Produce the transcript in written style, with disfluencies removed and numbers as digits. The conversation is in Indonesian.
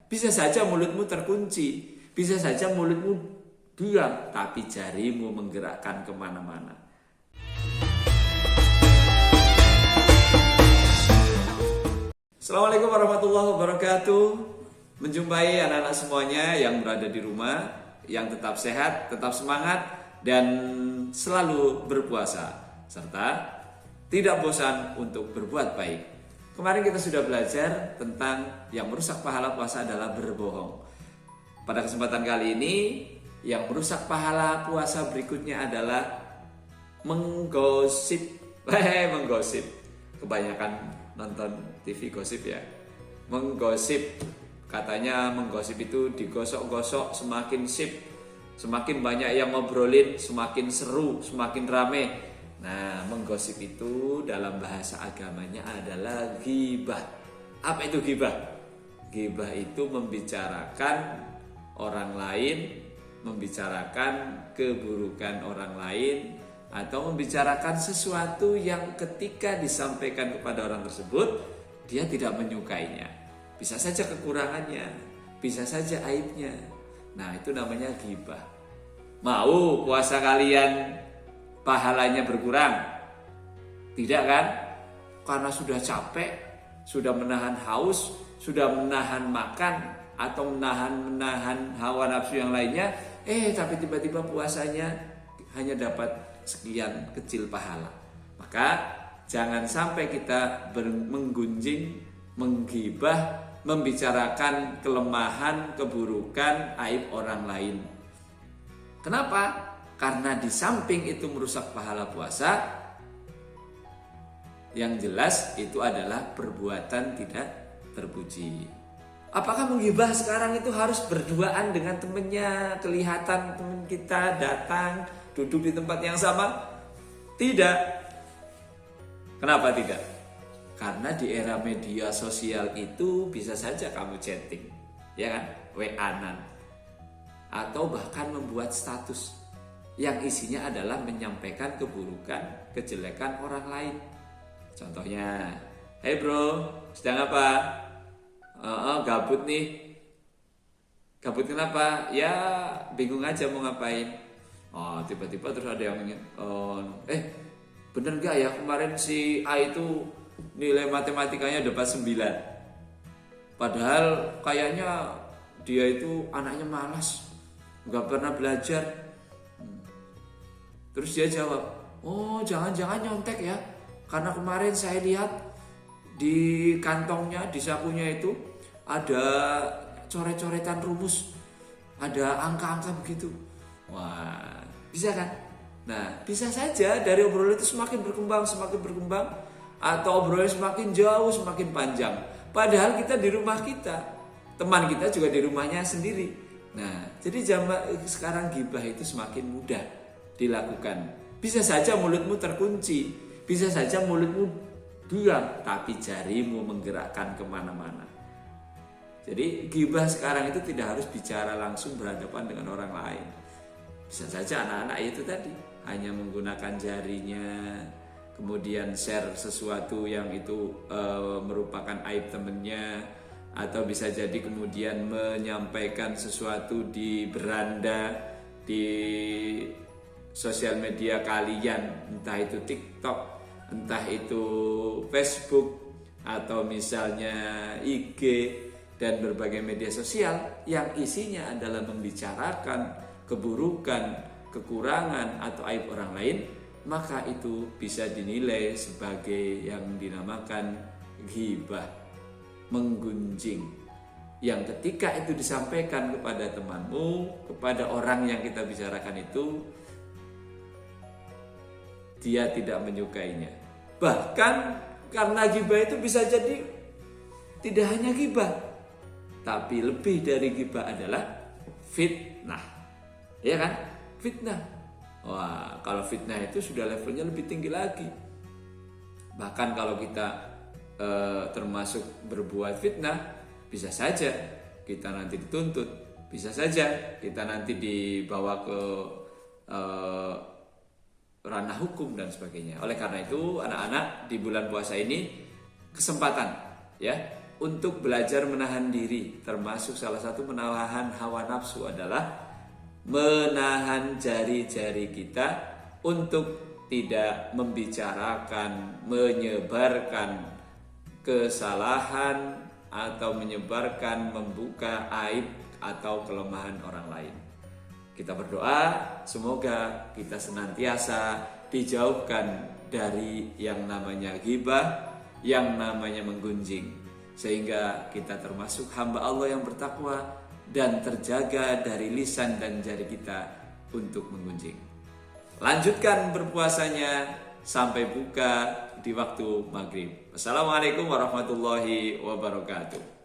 Bisa saja mulutmu terkunci, bisa saja mulutmu diam, tapi jarimu menggerakkan kemana-mana. Assalamualaikum warahmatullahi wabarakatuh. Menjumpai anak-anak semuanya yang berada di rumah, yang tetap sehat, tetap semangat, dan selalu berpuasa, serta tidak bosan untuk berbuat baik. Kemarin kita sudah belajar tentang yang merusak pahala puasa adalah berbohong. Pada kesempatan kali ini, yang merusak pahala puasa berikutnya adalah menggosip. Menggosip. Kebanyakan nonton TV gosip ya. Menggosip. Katanya menggosip itu digosok-gosok semakin sip. Semakin banyak yang ngobrolin, semakin seru, semakin rame. Nah, menggosip itu dalam bahasa agamanya adalah ghibah. Apa itu ghibah? Ghibah itu membicarakan orang lain, membicarakan keburukan orang lain, atau membicarakan sesuatu yang ketika disampaikan kepada orang tersebut, dia tidak menyukainya. Bisa saja kekurangannya, bisa saja aibnya. Nah, itu namanya ghibah. Mau puasa kalian pahalanya berkurang? Tidak kan? Karena sudah capek, sudah menahan haus, sudah menahan makan, atau menahan hawa nafsu yang lainnya, tapi tiba-tiba puasanya hanya dapat sekian kecil pahala. Maka jangan sampai kita menggunjing, menggibah, membicarakan kelemahan, keburukan, aib orang lain. Kenapa? Karena di samping itu merusak pahala puasa, yang jelas itu adalah perbuatan tidak terpuji. Apakah menggibah sekarang itu harus berduaan dengan temennya, kelihatan teman kita datang, duduk di tempat yang sama? Tidak. Kenapa tidak? Karena di era media sosial itu bisa saja kamu chatting, ya kan? WA-an, atau bahkan membuat status yang isinya adalah menyampaikan keburukan, kejelekan orang lain. Contohnya, "Hey bro, sedang apa? Gabut nih." Gabut kenapa? Ya bingung aja mau ngapain. Tiba-tiba terus ada yang bener gak ya kemarin si A itu nilai matematikanya dapat 9. Padahal kayaknya dia itu anaknya malas, gak pernah belajar. Terus dia jawab, jangan-jangan nyontek ya, karena kemarin saya lihat di kantongnya, di sakunya itu ada coret-coretan rumus, ada angka-angka begitu. Wah, bisa kan? Nah, bisa saja dari obrolan itu semakin berkembang, atau obrolan semakin jauh, semakin panjang. Padahal kita di rumah kita, teman kita juga di rumahnya sendiri. Nah, jadi sekarang ghibah itu semakin mudah dilakukan. Bisa saja mulutmu terkunci, bisa saja mulutmu diam, tapi jarimu menggerakkan kemana-mana. Jadi ghibah sekarang itu tidak harus bicara langsung berhadapan dengan orang lain. Bisa saja anak-anak itu tadi hanya menggunakan jarinya, kemudian share sesuatu yang itu merupakan aib temennya, atau bisa jadi kemudian menyampaikan sesuatu di beranda, di sosial media kalian, entah itu TikTok, entah itu Facebook, atau misalnya IG dan berbagai media sosial yang isinya adalah membicarakan keburukan, kekurangan, atau aib orang lain, maka itu bisa dinilai sebagai yang dinamakan ghibah, menggunjing. Yang ketika itu disampaikan kepada temanmu, kepada orang yang kita bicarakan itu, dia tidak menyukainya. Bahkan karena ghibah itu bisa jadi tidak hanya ghibah, tapi lebih dari ghibah adalah fitnah. Ya kan? Fitnah. Wah, kalau fitnah itu sudah levelnya lebih tinggi lagi. Bahkan kalau kita termasuk berbuat fitnah, bisa saja kita nanti dituntut, bisa saja kita nanti dibawa ke ranah hukum dan sebagainya. Oleh karena itu, anak-anak di bulan puasa ini kesempatan, ya, untuk belajar menahan diri, termasuk salah satu menahan hawa nafsu adalah menahan jari-jari kita untuk tidak membicarakan, menyebarkan kesalahan atau menyebarkan, membuka aib atau kelemahan orang lain. Kita berdoa semoga kita senantiasa dijauhkan dari yang namanya ghibah, yang namanya menggunjing, sehingga kita termasuk hamba Allah yang bertakwa dan terjaga dari lisan dan jari kita untuk menggunjing. Lanjutkan berpuasanya sampai buka di waktu maghrib. Wassalamualaikum warahmatullahi wabarakatuh.